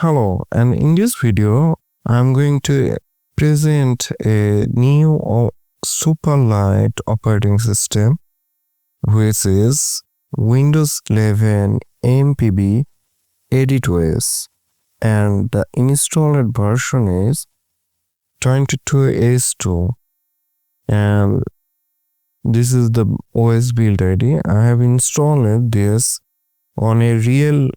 Hello, and in this video, I'm going to present a new super light operating system, which is Windows 11 MPB EditOS, and the installed version is 22S2, and this is the OS build ID. I have installed this on a real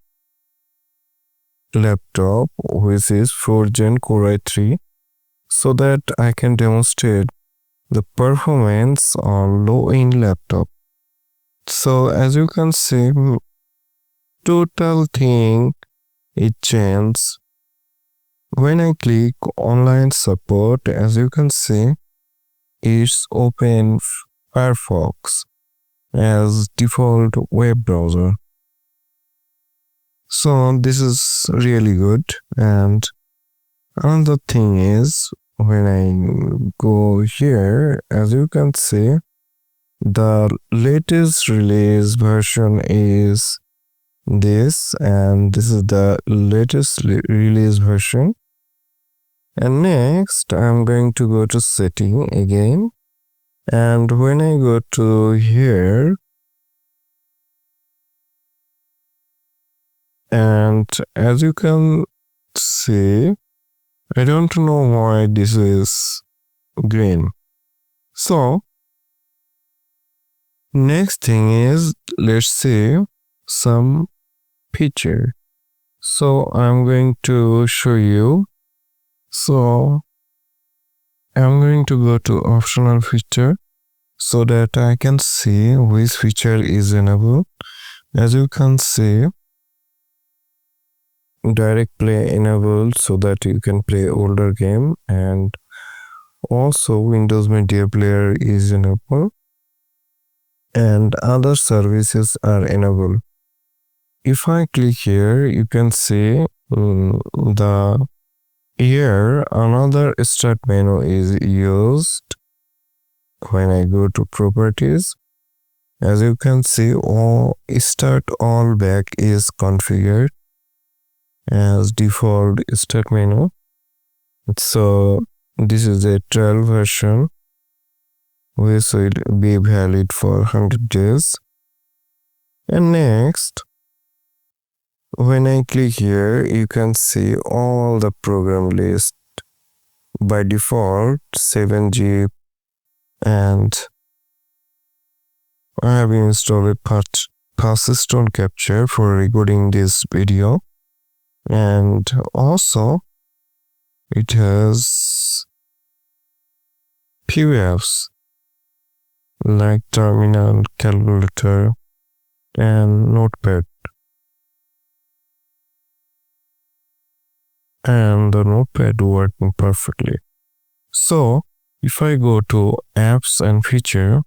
laptop which is 4th Gen Core i3 so that I can demonstrate the performance on low-end laptop. So as you can see, total thing it changes. When I click online support, as you can see, it's open Firefox as default web browser. So this is really good. And another thing is, when I go here, as you can see, the latest release version is this, and this is the latest release version. And next I'm going to go to setting again, and when I go to here, and as you can see, I don't know why this is green. So next thing is, let's see some feature. So I'm going to show you. So I'm going to go to optional feature so that I can see which feature is enabled. As you can see, direct play enabled so that you can play older game, and also Windows Media Player is enabled and other services are enabled. If I click here, you can see the here another start menu is used. When I go to properties, as you can see, start all back is configured as default start menu. So this is a trial version which will be valid for 100 days. And next, when I click here, you can see all the program list. By default 7zip, and I have installed Persistent Capture for recording this video, and also it has few apps like Terminal, Calculator, and Notepad. And the Notepad working perfectly. So if I go to apps and feature,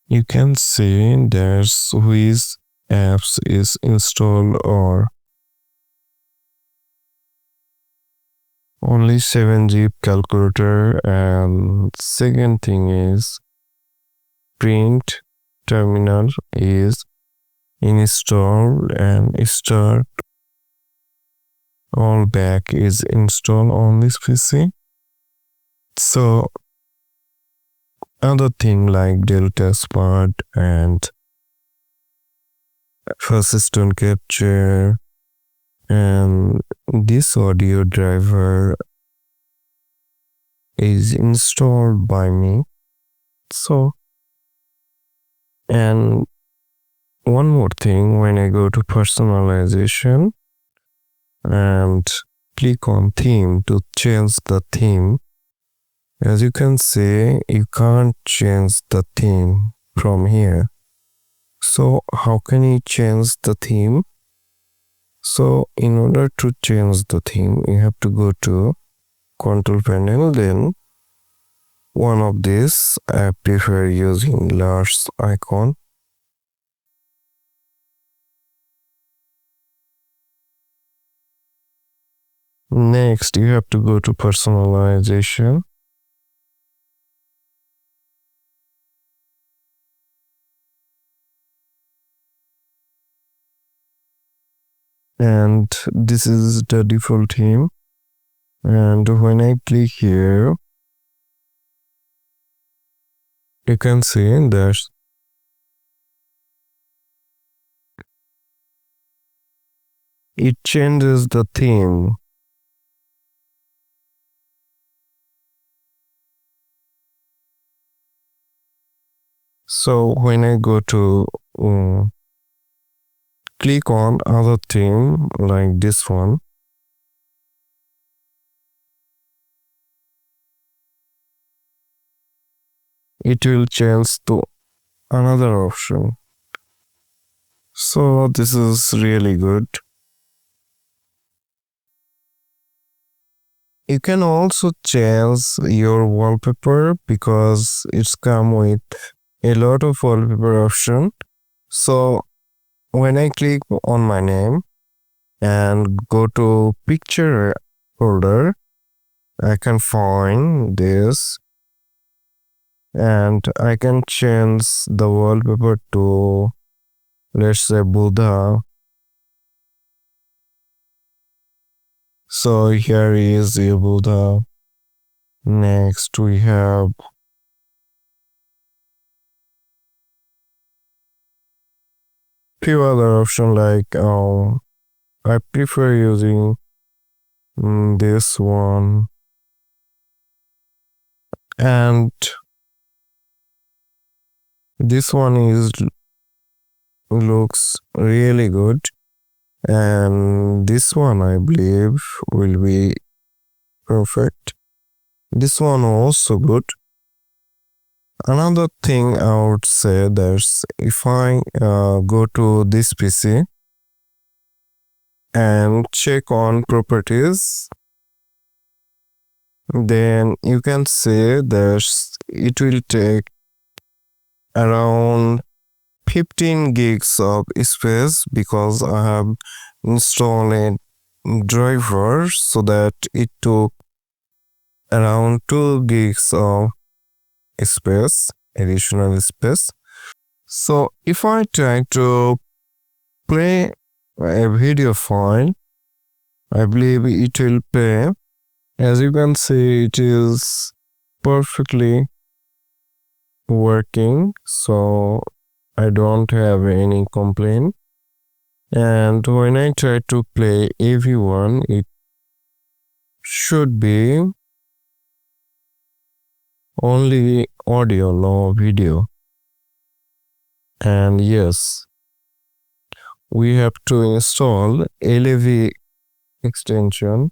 you can see there's which apps is installed or only 7zip calculator, and second thing is print terminal is installed, and start all back is installed on this PC. So other thing like Delta Smart and Persistent Capture and this audio driver is installed by me. So, and one more thing, when I go to personalization and click on theme to change the theme, as you can see, you can't change the theme from here. So how can you change the theme? So in order to change the theme, you have to go to control panel, then one of these. I prefer using large icon. Next, you have to go to personalization. and this is the default theme. And when I click here, you can see that it changes the theme. So when I go to click on other theme like this one, it will change to another option. So this is really good. You can also change your wallpaper because it's come with a lot of wallpaper option. So when I click on my name and go to picture folder, I can find this and I can change the wallpaper to, let's say, Buddha. So here is a Buddha. Next we have few other options like I prefer using this one, and this one is looks really good, and this one I believe will be perfect. This one also good. Another thing I would say that if I go to this PC and check on properties, then you can see that it will take around 15 gigs of space because I have installed a driver so that it took around 2 gigs of space, additional space. So if I try to play a video file, I believe it will play. As you can see, it is perfectly working, so I don't have any complaint. And when I try to play AV1, it should be only audio, no video. And yes, we have to install LAV extension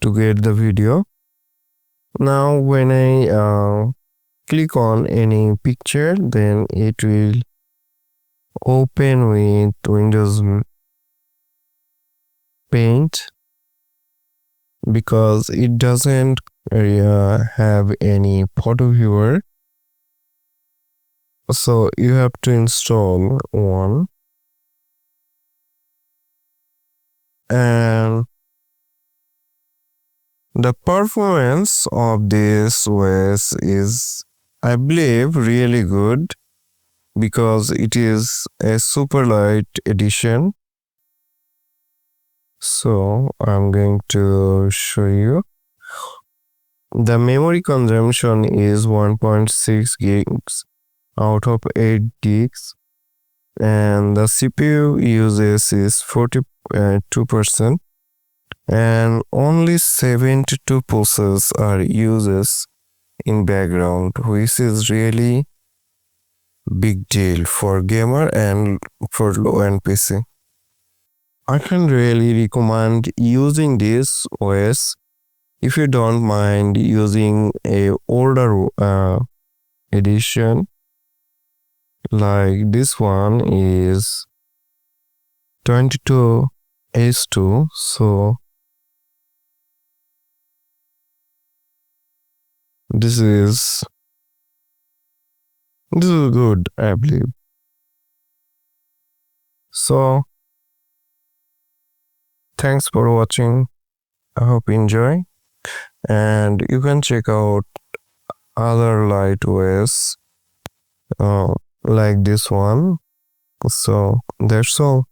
to get the video. Now when I click on any picture, then it will open with Windows Paint because it doesn't have any photo viewer. So you have to install one, and the performance of this OS is, I believe, really good because it is a super light edition. So I'm going to show you. The memory consumption is 1.6 gigs out of 8 gigs, and the CPU uses is 42%, and only 72 pulses are uses in background, which is really big deal for gamer and for low-end PC. I can really recommend using this OS if you don't mind using a older edition. Like this one is 22H2, so this is good, I believe. So thanks for watching. I hope you enjoy, and you can check out other Lite OS like this one. So that's all.